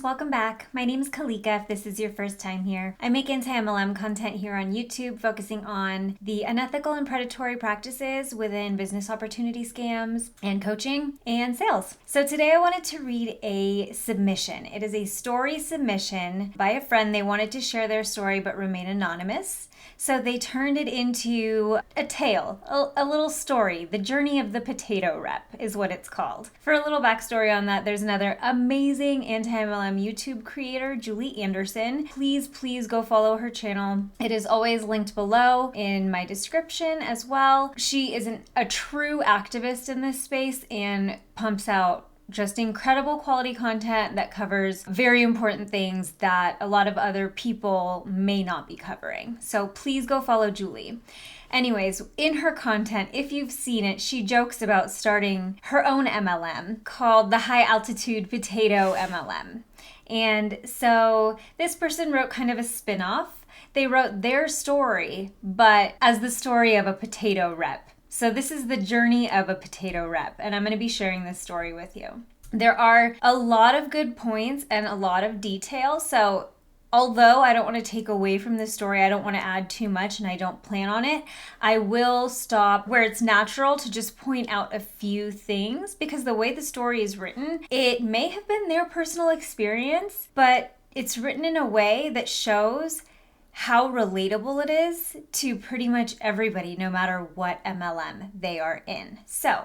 welcome back. My name is Kalika if this is your first time here. I make anti-MLM content here on YouTube focusing on the unethical and predatory practices within business opportunity scams and coaching and sales. So today I wanted to read a submission. It is a story submission by a friend. They wanted to share their story but remain anonymous. So they turned it into a tale, a little story. The Journey of the Potato Rep is what it's called. For a little backstory on that, there's another amazing anti-MLM YouTube creator, Julie Anderson. Please go follow her channel. It is always linked below in my description as well. She is a true activist in this space and pumps out just incredible quality content that covers very important things that a lot of other people may not be covering. So please go follow Julie. Anyways, in her content, if you've seen it, she jokes about starting her own MLM called the High Altitude Potato MLM. And so this person wrote kind of a spin-off. They wrote their story, but as the story of a potato rep. So this is the journey of a potato rep, and I'm going to be sharing this story with you. There are a lot of good points and a lot of detail, so although I don't want to take away from this story, I don't want to add too much and I don't plan on it, I will stop where it's natural to just point out a few things because the way the story is written, it may have been their personal experience, but it's written in a way that shows how relatable it is to pretty much everybody, no matter what MLM they are in. So,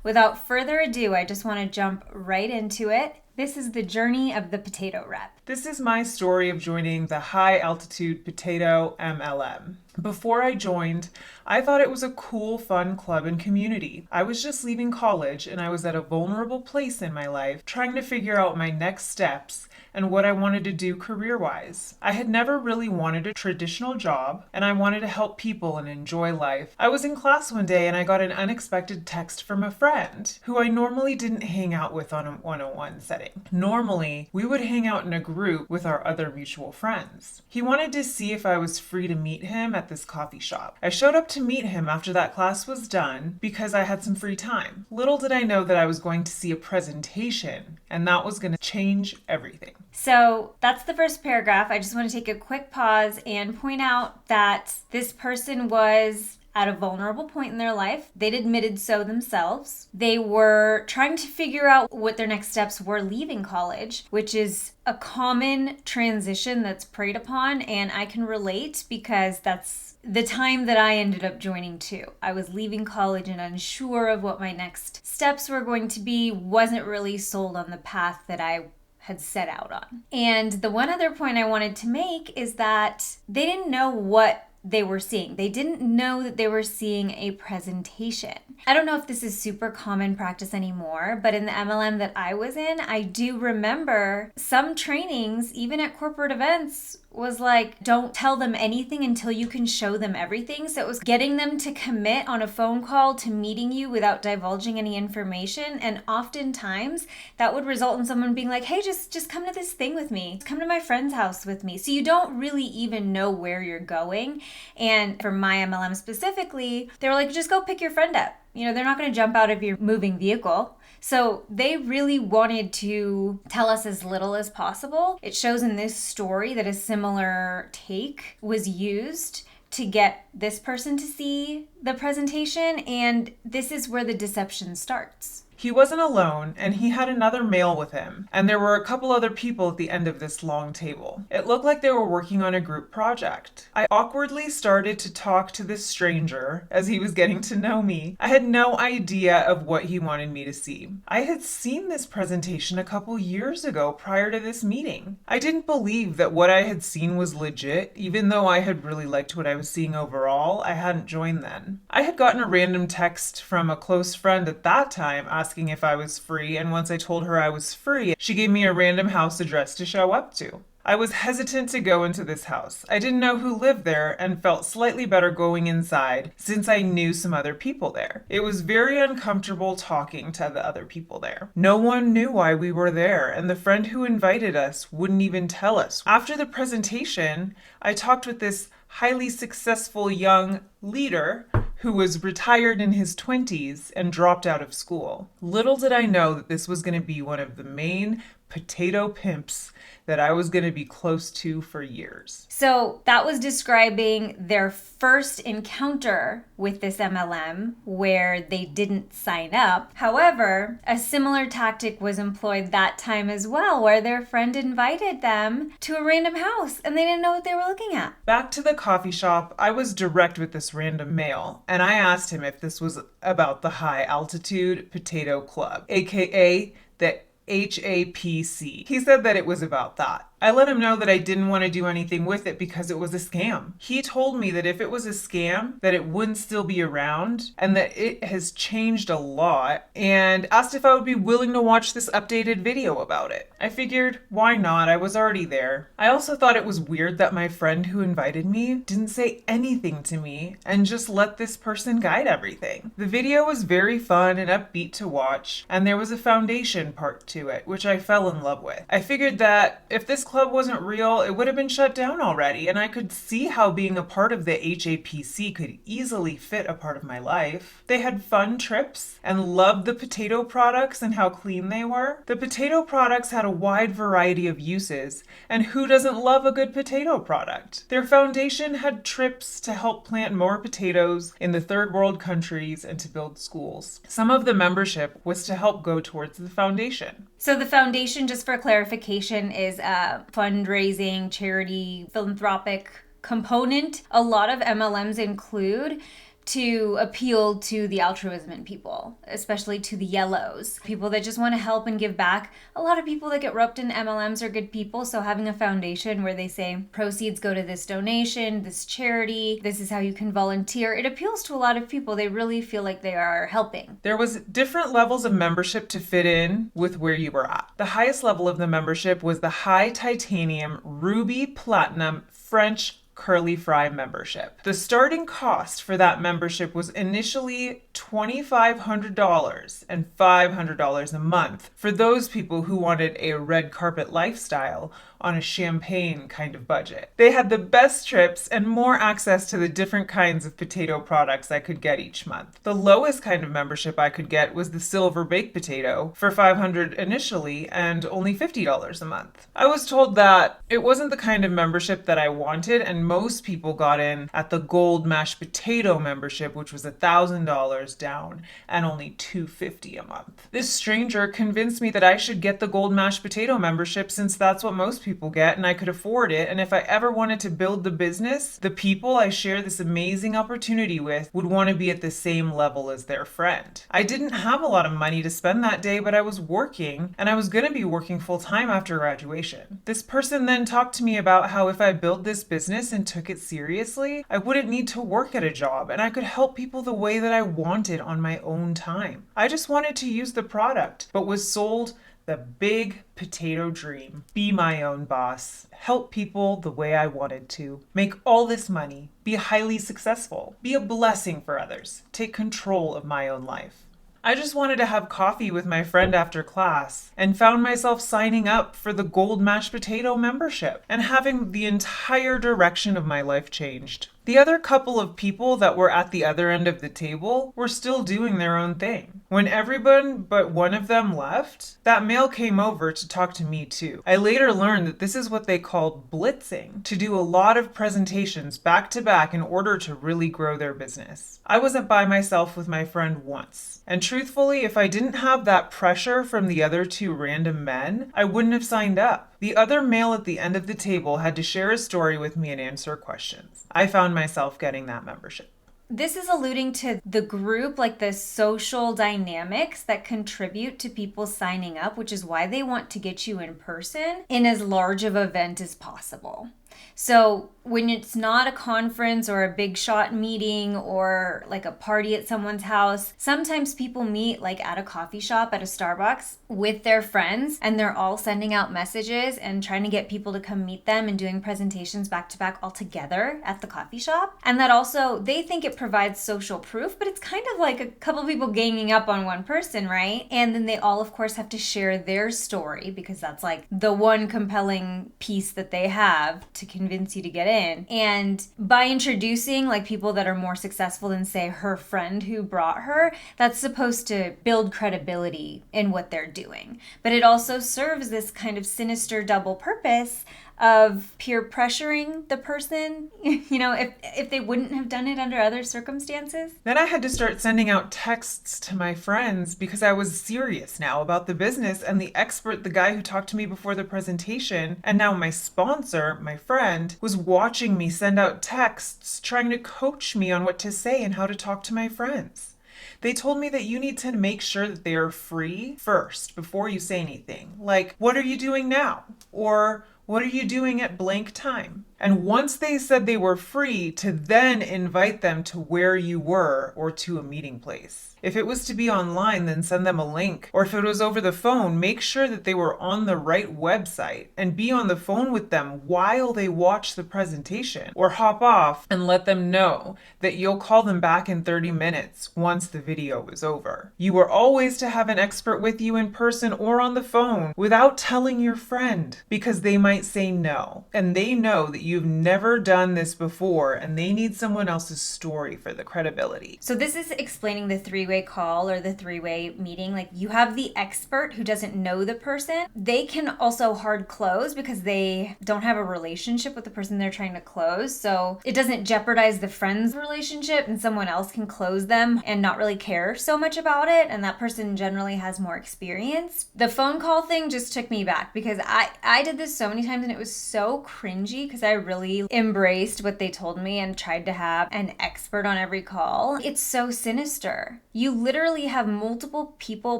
without further ado, I just want to jump right into it. This is the journey of the potato rep. This is my story of joining the High Altitude Potato MLM. Before I joined, I thought it was a cool, fun club and community. I was just leaving college and I was at a vulnerable place in my life, trying to figure out my next steps and what I wanted to do career-wise. I had never really wanted a traditional job, and I wanted to help people and enjoy life. I was in class one day and I got an unexpected text from a friend who I normally didn't hang out with on a one-on-one setting. Normally, we would hang out in a group with our other mutual friends. He wanted to see if I was free to meet him at this coffee shop. I showed up to meet him after that class was done because I had some free time. Little did I know that I was going to see a presentation, and that was going to change everything. So that's the first paragraph. I just want to take a quick pause and point out that this person was at a vulnerable point in their life. They'd admitted so themselves. They were trying to figure out what their next steps were leaving college, which is a common transition that's preyed upon, and I can relate because that's the time that I ended up joining too. I was leaving college and unsure of what my next steps were going to be, wasn't really sold on the path that I had set out on. And the one other point I wanted to make is that they didn't know what they were seeing. They didn't know that they were seeing a presentation. I don't know if this is super common practice anymore, but in the MLM that I was in, I do remember some trainings, even at corporate events, was like, don't tell them anything until you can show them everything. So it was getting them to commit on a phone call to meeting you without divulging any information. And oftentimes that would result in someone being like, hey, just come to this thing with me. Come to my friend's house with me. So you don't really even know where you're going. And for my MLM specifically, they were like, just go pick your friend up. You know, they're not going to jump out of your moving vehicle. So they really wanted to tell us as little as possible. It shows in this story that a similar take was used to get this person to see the presentation, and this is where the deception starts. He wasn't alone, and he had another male with him, and there were a couple other people at the end of this long table. It looked like they were working on a group project. I awkwardly started to talk to this stranger as he was getting to know me. I had no idea of what he wanted me to see. I had seen this presentation a couple years ago prior to this meeting. I didn't believe that what I had seen was legit, even though I had really liked what I was seeing overall. I hadn't joined then. I had gotten a random text from a close friend at that time asking if I was free, and once I told her I was free, she gave me a random house address to show up to. I was hesitant to go into this house. I didn't know who lived there and felt slightly better going inside since I knew some other people there. It was very uncomfortable talking to the other people there. No one knew why we were there, and the friend who invited us wouldn't even tell us. After the presentation, I talked with this highly successful young leader who was retired in his 20s and dropped out of school. Little did I know that this was going to be one of the main potato pimps that I was going to be close to for years. So that was describing their first encounter with this MLM where they didn't sign up. However, a similar tactic was employed that time as well, where their friend invited them to a random house and they didn't know what they were looking at. Back to the coffee shop, I was direct with this random male, and I asked him if this was about the High Altitude Potato Club, aka the HAPC. He said that it was about that. I let him know that I didn't want to do anything with it because it was a scam. He told me that if it was a scam, that it wouldn't still be around and that it has changed a lot, and asked if I would be willing to watch this updated video about it. I figured, why not? I was already there. I also thought it was weird that my friend who invited me didn't say anything to me and just let this person guide everything. The video was very fun and upbeat to watch, and there was a foundation part to it, which I fell in love with. I figured that if this club wasn't real, it would have been shut down already, and I could see how being a part of the HAPC could easily fit a part of my life. They had fun trips and loved the potato products and how clean they were. The potato products had a wide variety of uses, and who doesn't love a good potato product? Their foundation had trips to help plant more potatoes in the third world countries and to build schools. Some of the membership was to help go towards the foundation. So the foundation, just for clarification, is a fundraising, charity, philanthropic component. A lot of MLMs include to appeal to the altruism in people, especially to the yellows, people that just want to help and give back. A lot of people that get roped in MLMs are good people, so having a foundation where they say proceeds go to this donation, this charity, this is how you can volunteer, it appeals to a lot of people. They really feel like they are helping. There was different levels of membership to fit in with where you were at. The highest level of the membership was the high titanium, ruby platinum, French curly fry membership. The starting cost for that membership was initially $2,500 and $500 a month for those people who wanted a red carpet lifestyle on a champagne kind of budget. They had the best trips and more access to the different kinds of potato products I could get each month. The lowest kind of membership I could get was the silver baked potato for $500 initially and only $50 a month. I was told that it wasn't the kind of membership that I wanted, and most people got in at the gold mashed potato membership, which was $1,000 down and only $250 a month. This stranger convinced me that I should get the gold mashed potato membership since that's what most people get and I could afford it, and if I ever wanted to build the business, the people I share this amazing opportunity with would want to be at the same level as their friend. I didn't have a lot of money to spend that day, but I was working, and I was going to be working full time after graduation. This person then talked to me about how if I built this business and took it seriously, I wouldn't need to work at a job and I could help people the way that I wanted on my own time. I just wanted to use the product, but was sold the big potato dream. Be my own boss. Help people the way I wanted to. Make all this money. Be highly successful. Be a blessing for others. Take control of my own life. I just wanted to have coffee with my friend after class and found myself signing up for the gold mashed potato membership and having the entire direction of my life changed. The other couple of people that were at the other end of the table were still doing their own thing. When everyone but one of them left, that male came over to talk to me too. I later learned that this is what they called blitzing, to do a lot of presentations back to back in order to really grow their business. I wasn't by myself with my friend once, and truthfully, if I didn't have that pressure from the other two random men, I wouldn't have signed up. The other male at the end of the table had to share a story with me and answer questions. I found myself getting that membership. This is alluding to the group, like the social dynamics that contribute to people signing up, which is why they want to get you in person in as large of an event as possible. So when it's not a conference or a big shot meeting or like a party at someone's house, sometimes people meet like at a coffee shop, at a Starbucks with their friends, and they're all sending out messages and trying to get people to come meet them and doing presentations back to back all together at the coffee shop. And that also, they think it provides social proof, but it's kind of like a couple people ganging up on one person, right? And then they all, of course, have to share their story because that's like the one compelling piece that they have to convince you to get in. And by introducing like people that are more successful than, say, her friend who brought her, that's supposed to build credibility in what they're doing. But it also serves this kind of sinister double purpose of peer pressuring the person, if they wouldn't have done it under other circumstances. Then I had to start sending out texts to my friends because I was serious now about the business, and the expert, the guy who talked to me before the presentation, and now my sponsor, my friend, was watching me send out texts trying to coach me on what to say and how to talk to my friends. They told me that you need to make sure that they are free first before you say anything. Like, what are you doing now? Or what are you doing at blank time? And once they said they were free, to then invite them to where you were or to a meeting place. If it was to be online, then send them a link. Or if it was over the phone, make sure that they were on the right website and be on the phone with them while they watch the presentation. Or hop off and let them know that you'll call them back in 30 minutes once the video is over. You are always to have an expert with you in person or on the phone without telling your friend, because they might say no. And they know that you've never done this before and they need someone else's story for the credibility. So this is explaining the three-way call or the three-way meeting. Like, you have the expert who doesn't know the person. They can also hard close because they don't have a relationship with the person they're trying to close. So it doesn't jeopardize the friend's relationship, and someone else can close them and not really care so much about it. And that person generally has more experience. The phone call thing just took me back because I did this so many times and it was so cringy because I really embraced what they told me and tried to have an expert on every call. It's so sinister. You literally have multiple people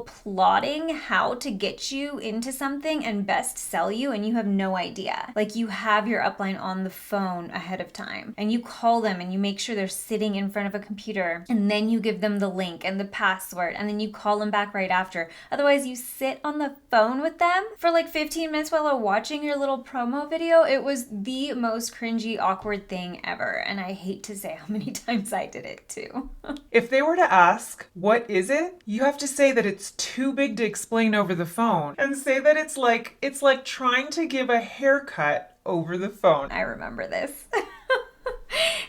plotting how to get you into something and best sell you, and you have no idea. Like, you have your upline on the phone ahead of time and you call them and you make sure they're sitting in front of a computer, and then you give them the link and the password, and then you call them back right after. Otherwise, you sit on the phone with them for like 15 minutes while they're watching your little promo video. It was the most cringy, awkward thing ever, and I hate to say how many times I did it too. If they were to ask, what is it? You have to say that it's too big to explain over the phone, and say that it's like trying to give a haircut over the phone. I remember this.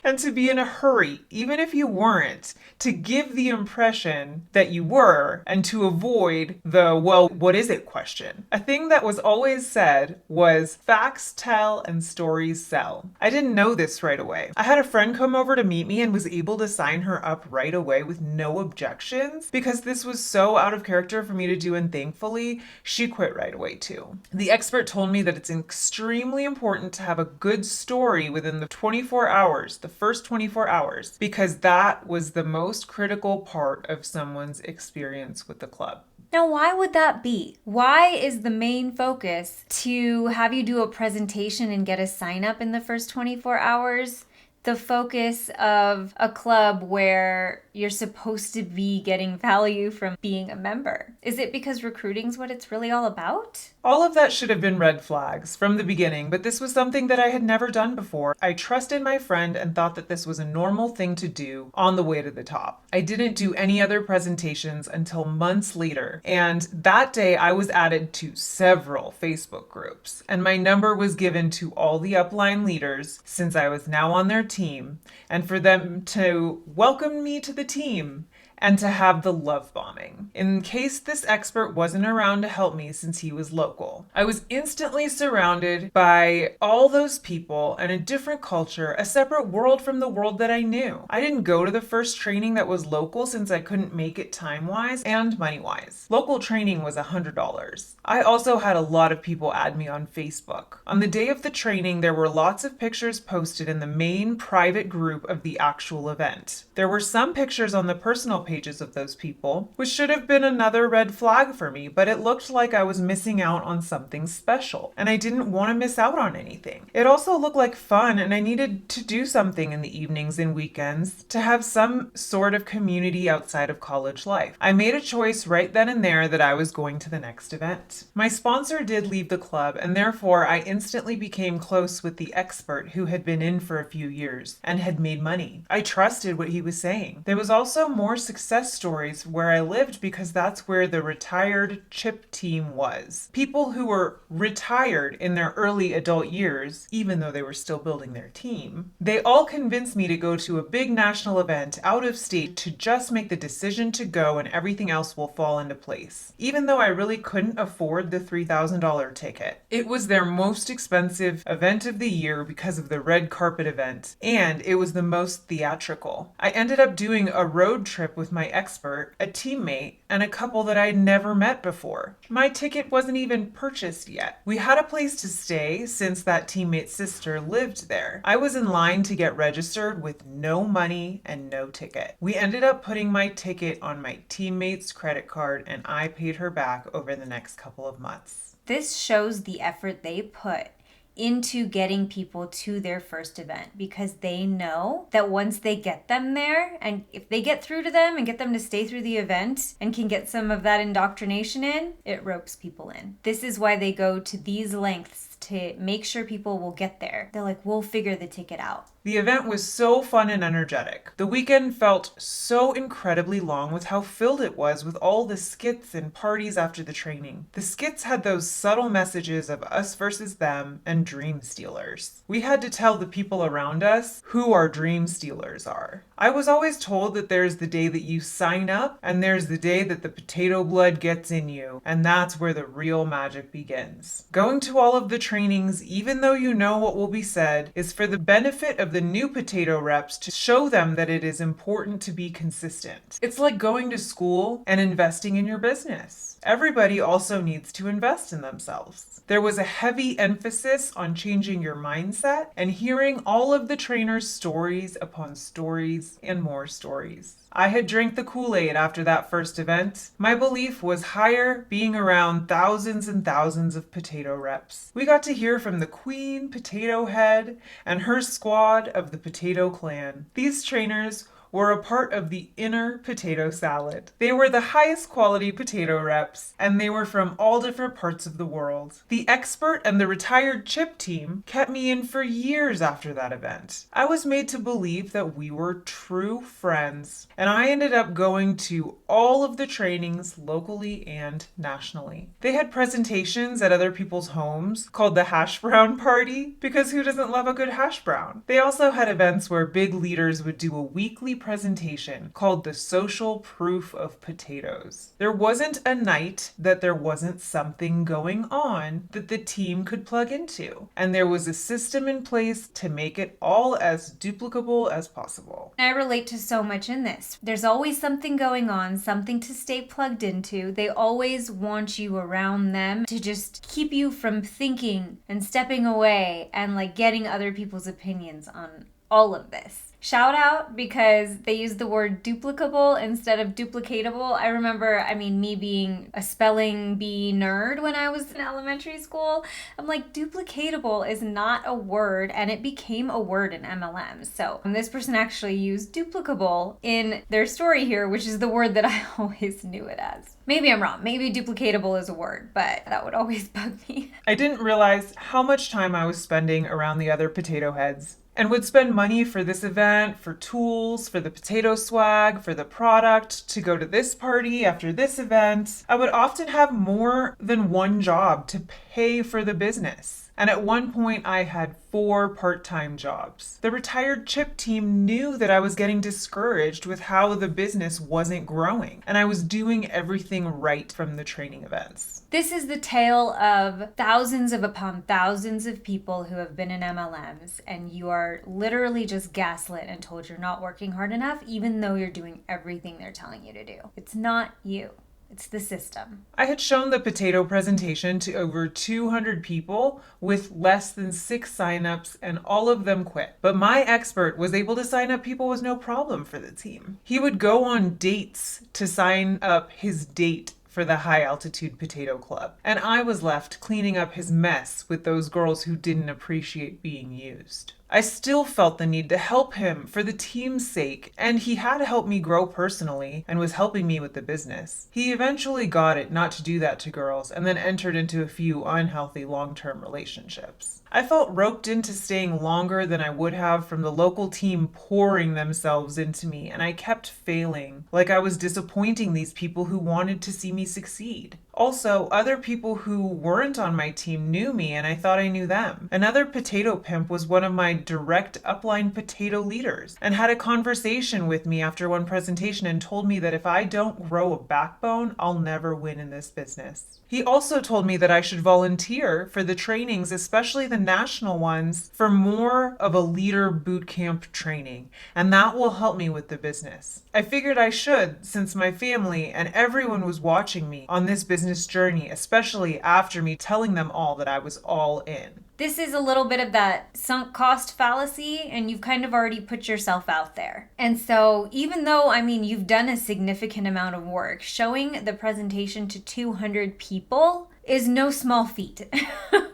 And to be in a hurry, even if you weren't, to give the impression that you were, and to avoid the, well, what is it question. A thing that was always said was, facts tell and stories sell. I didn't know this right away. I had a friend come over to meet me and was able to sign her up right away with no objections because this was so out of character for me to do, and thankfully, she quit right away too. The expert told me that it's extremely important to have a good story within the 24 hours, the first 24 hours, because that was the most critical part of someone's experience with the club. Now, why would that be? Why is the main focus to have you do a presentation and get a sign up in the first 24 hours the focus of a club where you're supposed to be getting value from being a member? Is it because recruiting's what it's really all about? All of that should have been red flags from the beginning, but this was something that I had never done before. I trusted my friend and thought that this was a normal thing to do on the way to the top. I didn't do any other presentations until months later, and that day I was added to several Facebook groups, and my number was given to all the upline leaders since I was now on their team, and for them to welcome me to the team and to have the love bombing, in case this expert wasn't around to help me since he was local. I was instantly surrounded by all those people and a different culture, a separate world from the world that I knew. I didn't go to the first training that was local since I couldn't make it time-wise and money-wise. Local training was $100. I also had a lot of people add me on Facebook. On the day of the training, there were lots of pictures posted in the main private group of the actual event. There were some pictures on the personal pages of those people, which should have been another red flag for me, but it looked like I was missing out on something special, and I didn't want to miss out on anything. It also looked like fun, and I needed to do something in the evenings and weekends to have some sort of community outside of college life. I made a choice right then and there that I was going to the next event. My sponsor did leave the club, and therefore I instantly became close with the expert who had been in for a few years and had made money. I trusted what he was saying. There was also more success success stories where I lived because that's where the retired chip team was. People who were retired in their early adult years, even though they were still building their team. They all convinced me to go to a big national event out of state to just make the decision to go and everything else will fall into place. Even though I really couldn't afford the $3,000 ticket. It was their most expensive event of the year because of the red carpet event, and it was the most theatrical. I ended up doing a road trip with my expert, a teammate, and a couple that I'd never met before. My ticket wasn't even purchased yet. We had a place to stay since that teammate's sister lived there. I was in line to get registered with no money and no ticket. We ended up putting my ticket on my teammate's credit card and I paid her back over the next couple of months. This shows the effort they put into getting people to their first event, because they know that once they get them there, and if they get through to them and get them to stay through the event and can get some of that indoctrination in, it ropes people in. This is why they go to these lengths to make sure people will get there. They're like, we'll figure the ticket out. The event was so fun and energetic. The weekend felt so incredibly long with how filled it was with all the skits and parties after the training. The skits had those subtle messages of us versus them and dream stealers. We had to tell the people around us who our dream stealers are. I was always told that there's the day that you sign up and there's the day that the potato blood gets in you, and that's where the real magic begins. Going to all of the trainings, even though you know what will be said, is for the benefit of the new potato reps to show them that it is important to be consistent. It's like going to school and investing in your business. Everybody also needs to invest in themselves. There was a heavy emphasis on changing your mindset and hearing all of the trainers' stories upon stories and more stories. I had drank the Kool-Aid after that first event. My belief was higher being around thousands and thousands of potato reps. We got to hear from the Queen Potato Head and her squad of the Potato Clan. These trainers were a part of the inner potato salad. They were the highest quality potato reps, and they were from all different parts of the world. The expert and the retired chip team kept me in for years after that event. I was made to believe that we were true friends, and I ended up going to all of the trainings locally and nationally. They had presentations at other people's homes called the hash brown party, because who doesn't love a good hash brown? They also had events where big leaders would do a weekly presentation called the Social Proof of Potatoes. There wasn't a night that there wasn't something going on that the team could plug into, and there was a system in place to make it all as duplicable as possible. I relate to so much in this. There's always something going on, something to stay plugged into. They always want you around them to just keep you from thinking and stepping away and like getting other people's opinions on all of this. Shout out because they use the word duplicable instead of duplicatable. I remember, me being a spelling bee nerd when I was in elementary school. I'm like, duplicatable is not a word, and it became a word in MLM. So this person actually used duplicable in their story here, which is the word that I always knew it as. Maybe I'm wrong. Maybe duplicatable is a word, but that would always bug me. I didn't realize how much time I was spending around the other potato heads, and would spend money for this event, for tools, for the potato swag, for the product, to go to this party after this event. I would often have more than one job to pay for the business. And at one point I had 4 part-time jobs. The retired chip team knew that I was getting discouraged with how the business wasn't growing, and I was doing everything right from the training events. This is the tale of thousands upon thousands of people who have been in MLMs, and you are literally just gaslit and told you're not working hard enough, even though you're doing everything they're telling you to do. It's not you. It's the system. I had shown the potato presentation to over 200 people with less than 6 signups, and all of them quit. But my expert was able to sign up people with no problem for the team. He would go on dates to sign up his date for the High Altitude Potato Club, and I was left cleaning up his mess with those girls who didn't appreciate being used. I still felt the need to help him for the team's sake, and he had helped me grow personally and was helping me with the business. He eventually got it not to do that to girls and then entered into a few unhealthy long-term relationships. I felt roped into staying longer than I would have from the local team pouring themselves into me, and I kept failing, like I was disappointing these people who wanted to see me succeed. Also, other people who weren't on my team knew me and I thought I knew them. Another potato pimp was one of my direct upline potato leaders and had a conversation with me after one presentation and told me that if I don't grow a backbone, I'll never win in this business. He also told me that I should volunteer for the trainings, especially the national ones, for more of a leader boot camp training, and that will help me with the business. I figured I should, since my family and everyone was watching me on this business journey, especially after me telling them all that I was all in. This is a little bit of that sunk cost fallacy, and you've kind of already put yourself out there. And so even though, you've done a significant amount of work, showing the presentation to 200 people is no small feat.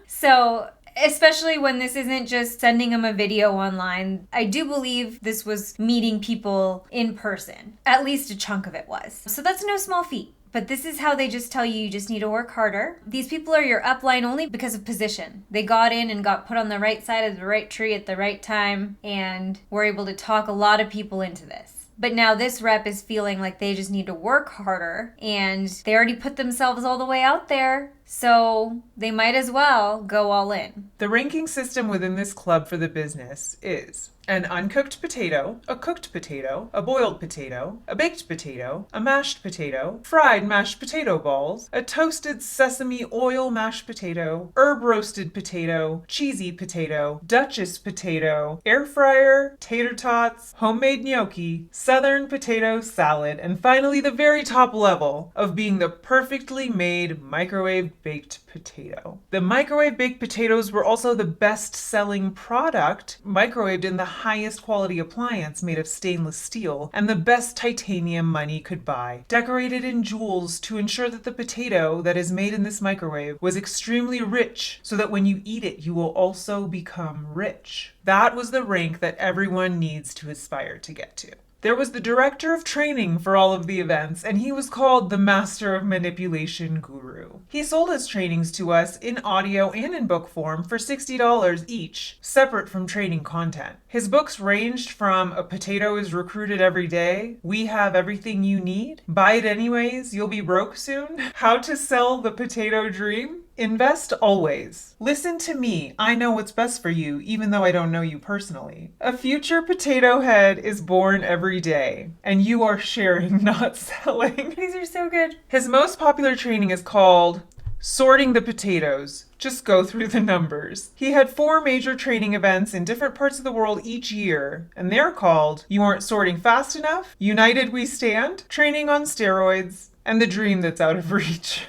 So especially when this isn't just sending them a video online. I do believe this was meeting people in person. At least a chunk of it was. So that's no small feat. But this is how they just tell you just need to work harder. These people are your upline only because of position. They got in and got put on the right side of the right tree at the right time and were able to talk a lot of people into this. But now this rep is feeling like they just need to work harder and they already put themselves all the way out there. So they might as well go all in. The ranking system within this club for the business is an uncooked potato, a cooked potato, a boiled potato, a baked potato, a mashed potato, fried mashed potato balls, a toasted sesame oil mashed potato, herb roasted potato, cheesy potato, Duchess potato, air fryer, tater tots, homemade gnocchi, southern potato salad, and finally the very top level of being the perfectly made microwave baked potato. The microwave baked potatoes were also the best-selling product, microwaved in the highest quality appliance made of stainless steel, and the best titanium money could buy, decorated in jewels to ensure that the potato that is made in this microwave was extremely rich, so that when you eat it, you will also become rich. That was the rank that everyone needs to aspire to get to. There was the director of training for all of the events, and he was called the Master of Manipulation Guru. He sold his trainings to us in audio and in book form for $60 each, separate from training content. His books ranged from A Potato is Recruited Every Day, We Have Everything You Need, Buy It Anyways, You'll Be Broke Soon, How to Sell the Potato Dream, Invest Always. Listen to me. I know what's best for you, even though I don't know you personally. A future potato head is born every day, and you are sharing, not selling. These are so good. His most popular training is called Sorting the Potatoes. Just go through the numbers. He had 4 major training events in different parts of the world each year, and they're called You Aren't Sorting Fast Enough, United We Stand, Training on Steroids, and The Dream That's Out of Reach.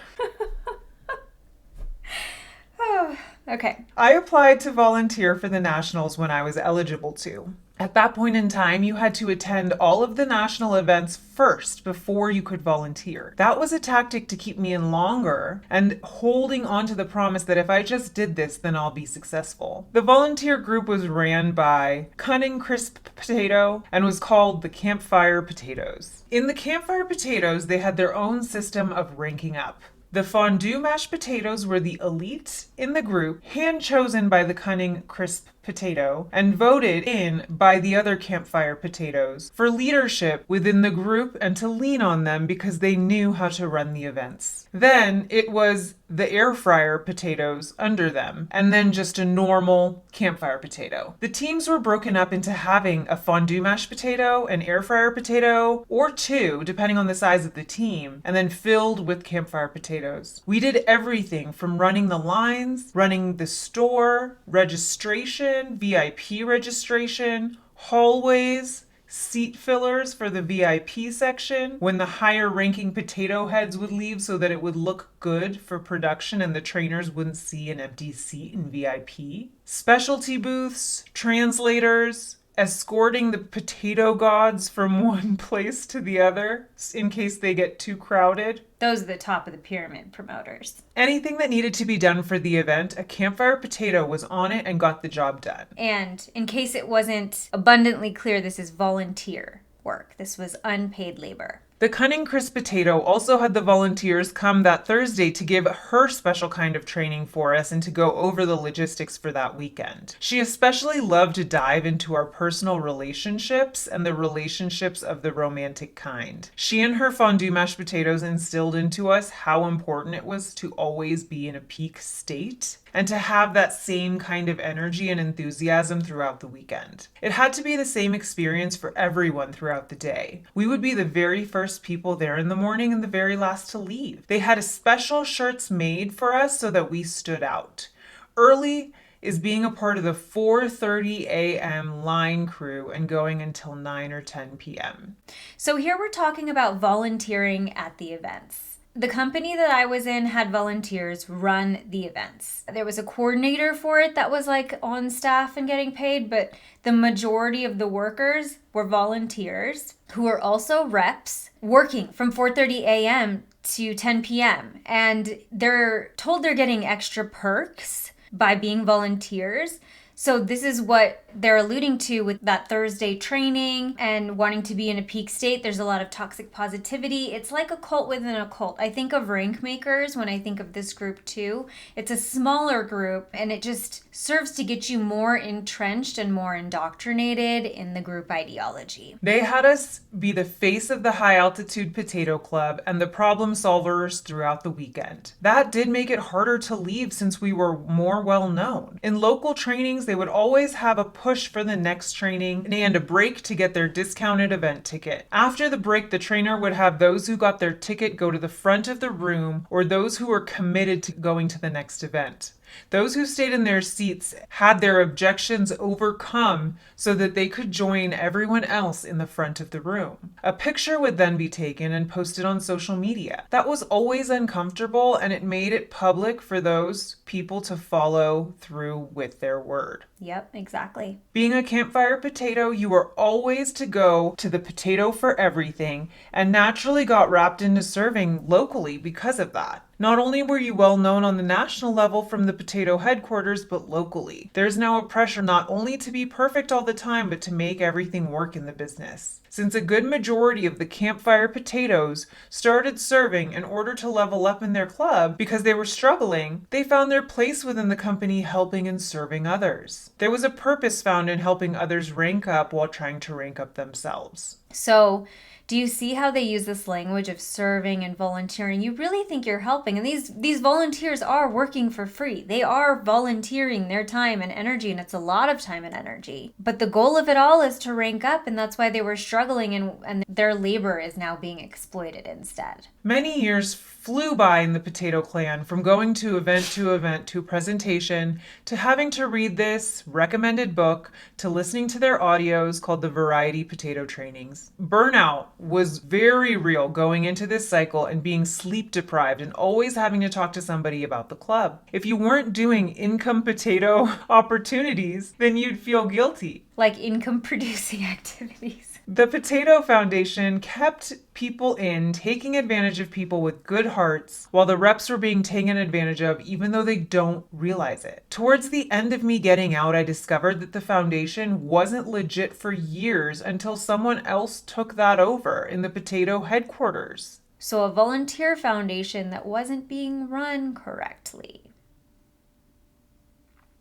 Okay. I applied to volunteer for the nationals when I was eligible to. At that point in time, you had to attend all of the national events first before you could volunteer. That was a tactic to keep me in longer and holding on to the promise that if I just did this, then I'll be successful. The volunteer group was ran by Cunning Crisp Potato and was called the Campfire Potatoes. In the Campfire Potatoes, they had their own system of ranking up. The fondue mashed potatoes were the elite in the group, hand-chosen by the Cunning Crisp Potato, and voted in by the other Campfire Potatoes for leadership within the group and to lean on them because they knew how to run the events. Then it was the air fryer potatoes under them, and then just a normal Campfire Potato. The teams were broken up into having a fondue mashed potato, an air fryer potato, or 2, depending on the size of the team, and then filled with Campfire Potatoes. We did everything from running the lines, running the store, registration, VIP registration, hallways, seat fillers for the VIP section, when the higher ranking potato heads would leave so that it would look good for production and the trainers wouldn't see an empty seat in VIP, specialty booths, translators, escorting the potato gods from one place to the other in case they get too crowded. Those are the top of the pyramid promoters. Anything that needed to be done for the event, a campfire potato was on it and got the job done. And in case it wasn't abundantly clear, this is volunteer work. This was unpaid labor. The Cunning Crisp Potato also had the volunteers come that Thursday to give her special kind of training for us and to go over the logistics for that weekend. She especially loved to dive into our personal relationships and the relationships of the romantic kind. She and her fondue mashed potatoes instilled into us how important it was to always be in a peak state and to have that same kind of energy and enthusiasm throughout the weekend. It had to be the same experience for everyone throughout the day. We would be the very first people there in the morning and the very last to leave. They had special shirts made for us so that we stood out. Early is being a part of the 4:30 a.m. line crew and going until 9 or 10 p.m. So here we're talking about volunteering at the events. The company that I was in had volunteers run the events. There was a coordinator for it that was like on staff and getting paid, but the majority of the workers were volunteers who were also reps working from 4:30 a.m. to 10 p.m. And they're told they're getting extra perks by being volunteers. So this is what they're alluding to with that Thursday training and wanting to be in a peak state. There's a lot of toxic positivity. It's like a cult within a cult. I think of rank makers when I think of this group too. It's a smaller group and it just serves to get you more entrenched and more indoctrinated in the group ideology. They had us be the face of the High Altitude Potato Club and the problem solvers throughout the weekend. That did make it harder to leave since we were more well known. In local trainings, they would always have a push for the next training and a break to get their discounted event ticket. After the break, the trainer would have those who got their ticket go to the front of the room or those who were committed to going to the next event. Those who stayed in their seats had their objections overcome so that they could join everyone else in the front of the room. A picture would then be taken and posted on social media. That was always uncomfortable, and it made it public for those people to follow through with their word. Yep, exactly. Being a campfire potato, you were always to go to the potato for everything and naturally got wrapped into serving locally because of that. Not only were you well known on the national level from the potato headquarters, but locally. There's now a pressure not only to be perfect all the time, but to make everything work in the business. Since a good majority of the campfire potatoes started serving in order to level up in their club because they were struggling, they found their place within the company helping and serving others. There was a purpose found in helping others rank up while trying to rank up themselves. So, do you see how they use this language of serving and volunteering? You really think you're helping. And these volunteers are working for free. They are volunteering their time and energy, and it's a lot of time and energy. But the goal of it all is to rank up, and that's why they were struggling, and their labor is now being exploited instead. Many years flew by in the potato clan, from going to event to presentation, to having to read this recommended book, to listening to their audios called the Variety Potato Trainings. Burnout was very real going into this cycle and being sleep deprived and always having to talk to somebody about the club. If you weren't doing income potato opportunities, then you'd feel guilty. Like income producing activities. The Potato Foundation kept people in, taking advantage of people with good hearts, while the reps were being taken advantage of, even though they don't realize it. Towards the end of me getting out, I discovered that the foundation wasn't legit for years until someone else took that over in the potato headquarters. So a volunteer foundation that wasn't being run correctly.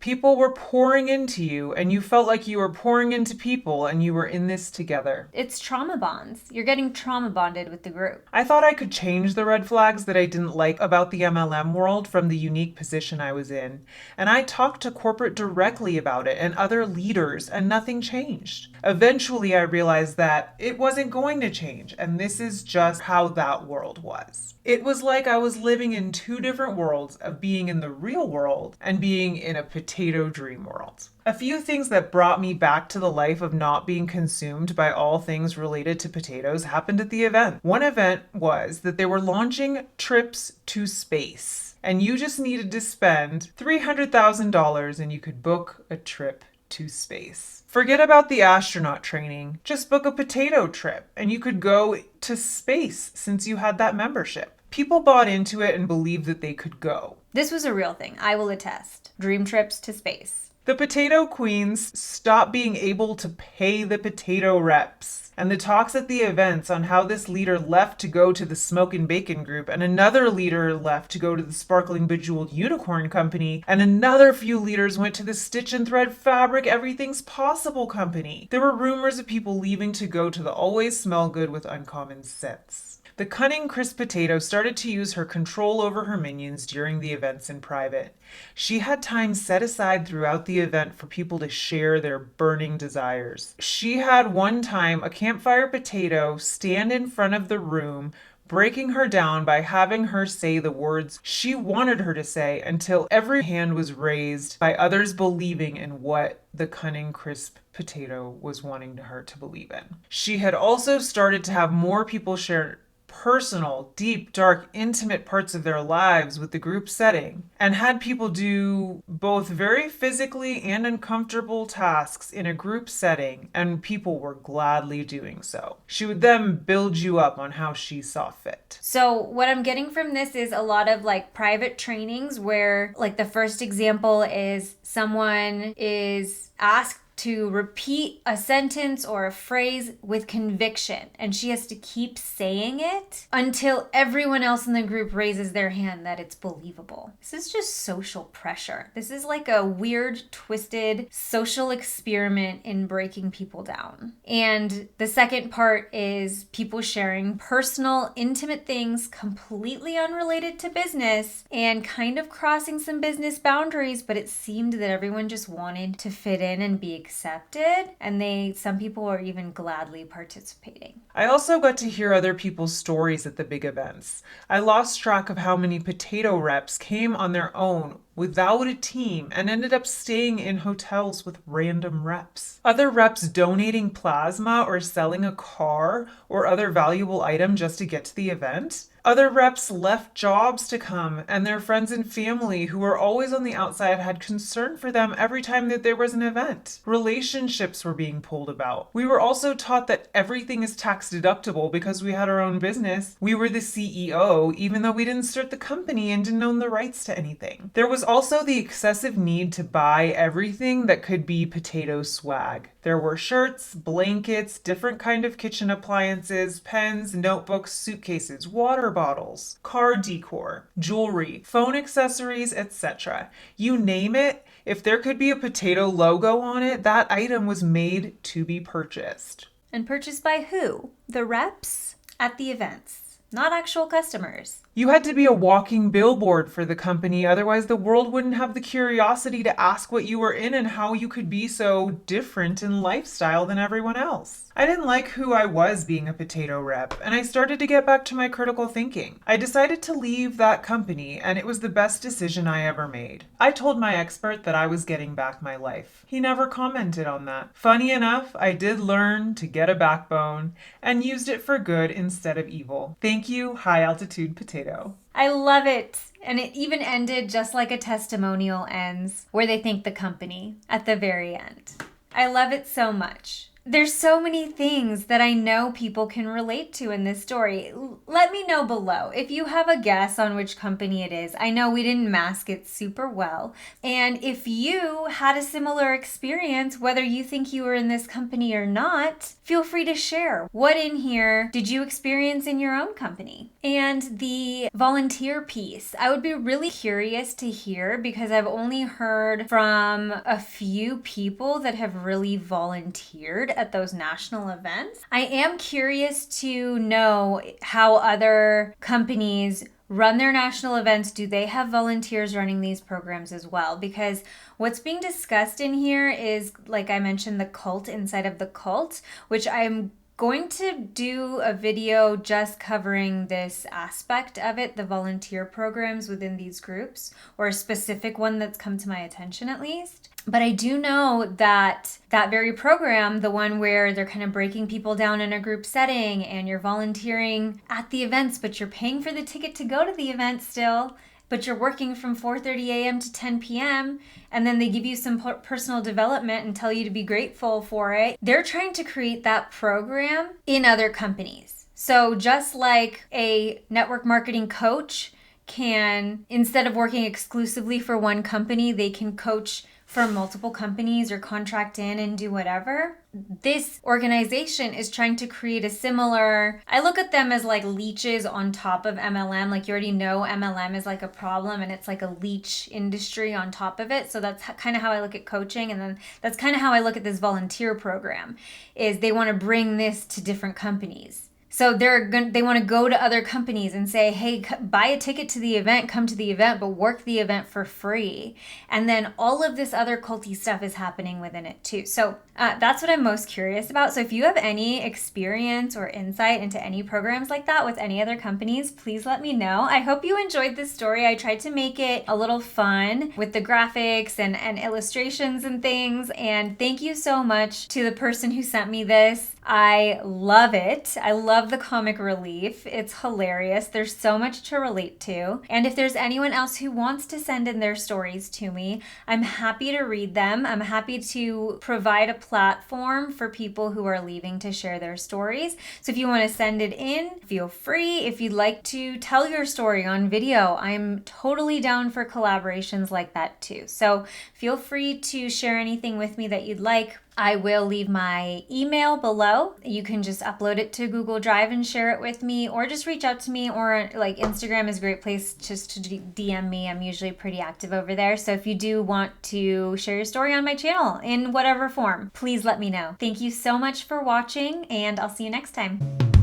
People were pouring into you, and you felt like you were pouring into people, and you were in this together. It's trauma bonds. You're getting trauma bonded with the group. I thought I could change the red flags that I didn't like about the MLM world from the unique position I was in. And I talked to corporate directly about it and other leaders, and nothing changed. Eventually, I realized that it wasn't going to change, and this is just how that world was. It was like I was living in two different worlds of being in the real world and being in a potato dream world. A few things that brought me back to the life of not being consumed by all things related to potatoes happened at the event. One event was that they were launching trips to space, and you just needed to spend $300,000 and you could book a trip to space. Forget about the astronaut training. Just book a potato trip and you could go to space since you had that membership. People bought into it and believed that they could go. This was a real thing. I will attest. Dream trips to space. The potato queens stopped being able to pay the potato reps. And the talks at the events on how this leader left to go to the Smoke and Bacon group, and another leader left to go to the Sparkling Bejeweled Unicorn Company, and another few leaders went to the Stitch and Thread Fabric Everything's Possible Company. There were rumors of people leaving to go to the Always Smell Good with Uncommon Scents. The cunning crisp potato started to use her control over her minions during the events in private. She had time set aside throughout the event for people to share their burning desires. She had one time a campfire potato stand in front of the room, breaking her down by having her say the words she wanted her to say until every hand was raised by others believing in what the cunning crisp potato was wanting her to believe in. She had also started to have more people share personal, deep, dark, intimate parts of their lives with the group setting, and had people do both very physically and uncomfortable tasks in a group setting, and people were gladly doing so. She would then build you up on how she saw fit. So what I'm getting from this is a lot of like private trainings where like the first example is someone is asked to repeat a sentence or a phrase with conviction, and she has to keep saying it until everyone else in the group raises their hand that it's believable. This is just social pressure. This is like a weird, twisted social experiment in breaking people down. And the second part is people sharing personal, intimate things completely unrelated to business and kind of crossing some business boundaries, but it seemed that everyone just wanted to fit in and be accepted, and some people are even gladly participating. I also got to hear other people's stories at the big events. I lost track of how many potato reps came on their own without a team and ended up staying in hotels with random reps. Other reps donating plasma or selling a car or other valuable item just to get to the event. Other reps left jobs to come, and their friends and family who were always on the outside had concern for them every time that there was an event. Relationships were being pulled about. We were also taught that everything is tax deductible because we had our own business. We were the CEO, even though we didn't start the company and didn't own the rights to anything. There was also the excessive need to buy everything that could be potato swag. There were shirts, blankets, different kind of kitchen appliances, pens, notebooks, suitcases, water bottles, car decor, jewelry, phone accessories, etc. You name it, if there could be a potato logo on it, that item was made to be purchased. And purchased by who? The reps at the events, not actual customers. You had to be a walking billboard for the company, otherwise the world wouldn't have the curiosity to ask what you were in and how you could be so different in lifestyle than everyone else. I didn't like who I was being a potato rep, and I started to get back to my critical thinking. I decided to leave that company, and it was the best decision I ever made. I told my expert that I was getting back my life. He never commented on that. Funny enough, I did learn to get a backbone and used it for good instead of evil. Thank you, High Altitude Potato. I love it. And it even ended just like a testimonial ends, where they thank the company at the very end. I love it so much. There's so many things that I know people can relate to in this story. Let me know below if you have a guess on which company it is. I know we didn't mask it super well. And if you had a similar experience, whether you think you were in this company or not, feel free to share. What in here did you experience in your own company? And the volunteer piece, I would be really curious to hear, because I've only heard from a few people that have really volunteered at those national events. I am curious to know how other companies run their national events. Do they have volunteers running these programs as well? Because what's being discussed in here is, like I mentioned, the cult inside of the cult, which I'm going to do a video just covering this aspect of it, the volunteer programs within these groups, or a specific one that's come to my attention at least. But I do know that that very program, the one where they're kind of breaking people down in a group setting and you're volunteering at the events, but you're paying for the ticket to go to the event still, but you're working from 4:30 a.m. to 10 p.m. and then they give you some personal development and tell you to be grateful for it. They're trying to create that program in other companies. So just like a network marketing coach can, instead of working exclusively for one company, they can coach for multiple companies or contract in and do whatever. This organization is trying to create a similar, I look at them as like leeches on top of MLM. Like, you already know MLM is like a problem and it's like a leech industry on top of it. So that's kind of how I look at coaching. And then that's kind of how I look at this volunteer program, is they want to bring this to different companies. So they want to go to other companies and say, hey, buy a ticket to the event, come to the event, but work the event for free. And then all of this other culty stuff is happening within it too. So that's what I'm most curious about. So if you have any experience or insight into any programs like that with any other companies, please let me know. I hope you enjoyed this story. I tried to make it a little fun with the graphics and illustrations and things. And thank you so much to the person who sent me this. I love it. I love the comic relief. It's hilarious. There's so much to relate to. And if there's anyone else who wants to send in their stories to me, I'm happy to read them. I'm happy to provide a platform for people who are leaving to share their stories. So if you want to send it in, feel free. If you'd like to tell your story on video, I'm totally down for collaborations like that too. So feel free to share anything with me that you'd like. I will leave my email below. You can just upload it to Google Drive and share it with me, or just reach out to me, or like Instagram is a great place just to DM me. I'm usually pretty active over there. So if you do want to share your story on my channel in whatever form, please let me know. Thank you so much for watching, and I'll see you next time.